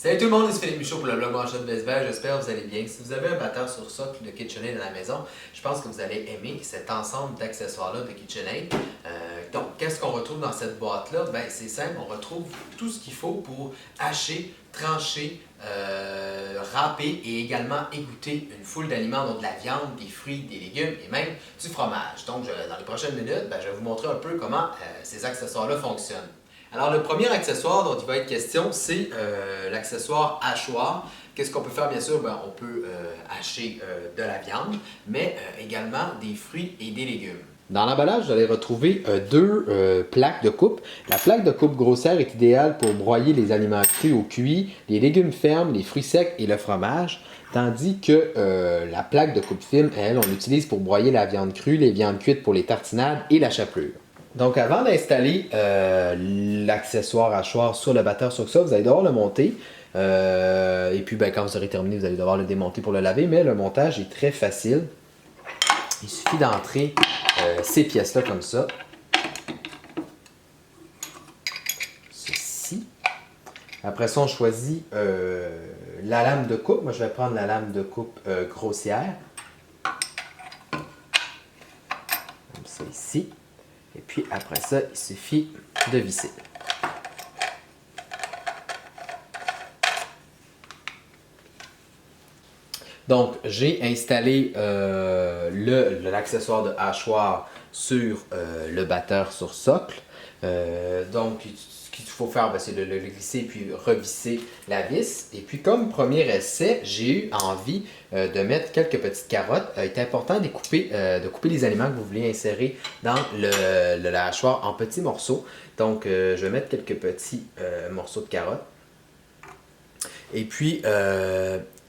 Salut tout le monde, c'est Philippe Michaud pour le blog Manchette de Best Buy. J'espère que vous allez bien. Si vous avez un batteur sur socle de KitchenAid à la maison, je pense que vous allez aimer cet ensemble d'accessoires-là de KitchenAid. Donc, qu'est-ce qu'on retrouve dans cette boîte-là? Ben, c'est simple, on retrouve tout ce qu'il faut pour hacher, trancher, râper et également égoutter une foule d'aliments, donc de la viande, des fruits, des légumes et même du fromage. Donc, dans les prochaines minutes, je vais vous montrer un peu comment ces accessoires-là fonctionnent. Alors, le premier accessoire dont il va être question, c'est l'accessoire hachoir. Qu'est-ce qu'on peut faire? Bien sûr, on peut hacher de la viande, mais également des fruits et des légumes. Dans l'emballage, vous allez retrouver deux plaques de coupe. La plaque de coupe grossière est idéale pour broyer les aliments crus ou cuits, les légumes fermes, les fruits secs et le fromage, tandis que la plaque de coupe fine, elle, on l'utilise pour broyer la viande crue, les viandes cuites pour les tartinades et la chapelure. Donc, avant d'installer l'accessoire hachoir sur le batteur sur ça, vous allez devoir le monter. Et puis, quand vous aurez terminé, vous allez devoir le démonter pour le laver. Mais le montage est très facile. Il suffit d'entrer ces pièces-là comme ça. Ceci. Après ça, on choisit la lame de coupe. Moi, je vais prendre la lame de coupe grossière. Comme ça, ici. Et puis après ça, il suffit de visser. Donc, j'ai installé l'accessoire de hachoir sur le batteur sur socle. Donc, ce qu'il faut faire, c'est le glisser puis revisser la vis. Et puis, comme premier essai, j'ai eu envie de mettre quelques petites carottes. Il est important de couper les aliments que vous voulez insérer dans le hachoir en petits morceaux. Donc, je vais mettre quelques petits morceaux de carottes. Et puis,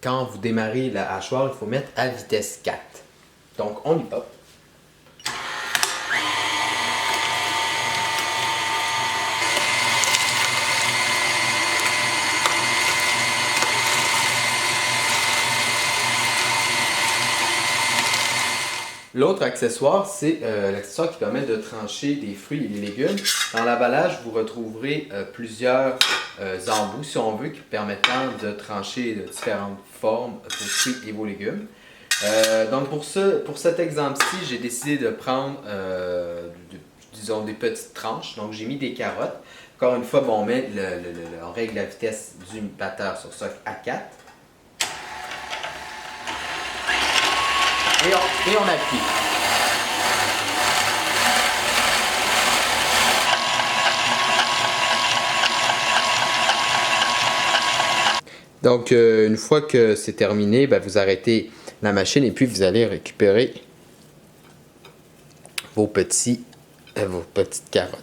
quand vous démarrez la hachoir, il faut mettre à vitesse 4. Donc, on y va. L'autre accessoire, c'est l'accessoire qui permet de trancher des fruits et des légumes. Dans l'emballage, vous retrouverez plusieurs embouts, si on veut, qui permettent de trancher de différentes formes vos fruits et vos légumes. Donc pour cet exemple-ci, j'ai décidé de prendre, disons, des petites tranches. Donc j'ai mis des carottes. Encore une fois, on règle la vitesse du batteur sur socle à 4. Et on appuie. Donc, une fois que c'est terminé, vous arrêtez la machine et puis vous allez récupérer vos petites carottes.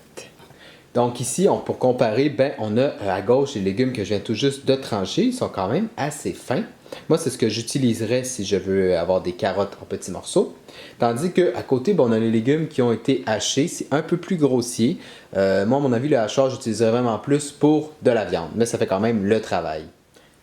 Donc ici, pour comparer, on a à gauche les légumes que je viens tout juste de trancher. Ils sont quand même assez fins. Moi, c'est ce que j'utiliserais si je veux avoir des carottes en petits morceaux. Tandis qu'à côté, on a les légumes qui ont été hachés. C'est un peu plus grossier. Moi, à mon avis, le hachoir, j'utiliserais vraiment plus pour de la viande. Mais ça fait quand même le travail.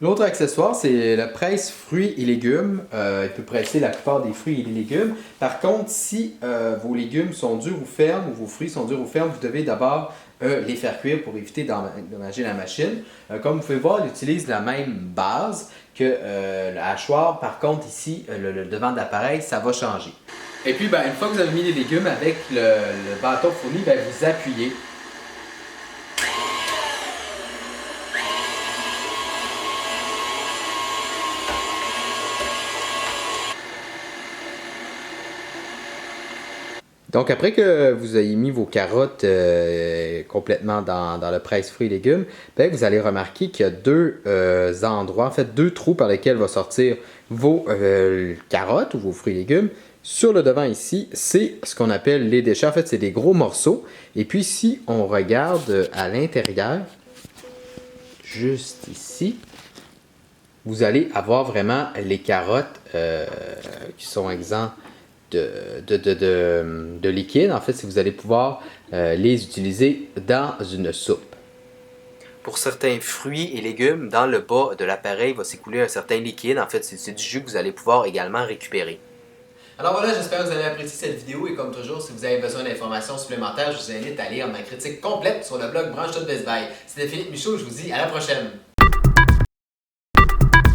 L'autre accessoire, c'est le presse fruits et légumes. Il peut presser la plupart des fruits et des légumes. Par contre, si vos légumes sont durs ou fermes, ou vos fruits sont durs ou fermes, vous devez d'abord les faire cuire pour éviter d'endommager la machine. Comme vous pouvez voir, il utilise la même base que le hachoir. Par contre, ici, le devant de l'appareil, ça va changer. Et puis, une fois que vous avez mis les légumes avec le bâton fourni, vous appuyez. Donc, après que vous ayez mis vos carottes complètement dans le presse-fruits et légumes, vous allez remarquer qu'il y a deux endroits, en fait deux trous par lesquels vont sortir vos carottes ou vos fruits et légumes. Sur le devant ici, c'est ce qu'on appelle les déchets. En fait, c'est des gros morceaux. Et puis, si on regarde à l'intérieur, juste ici, vous allez avoir vraiment les carottes qui sont exemptes de liquide. En fait, si vous allez pouvoir les utiliser dans une soupe. Pour certains fruits et légumes, dans le bas de l'appareil va s'écouler un certain liquide. En fait, c'est du jus que vous allez pouvoir également récupérer. Alors voilà, j'espère que vous avez apprécié cette vidéo et comme toujours, si vous avez besoin d'informations supplémentaires, je vous invite à lire ma critique complète sur le blog Branche de Best Buy. C'était Philippe Michaud, je vous dis à la prochaine!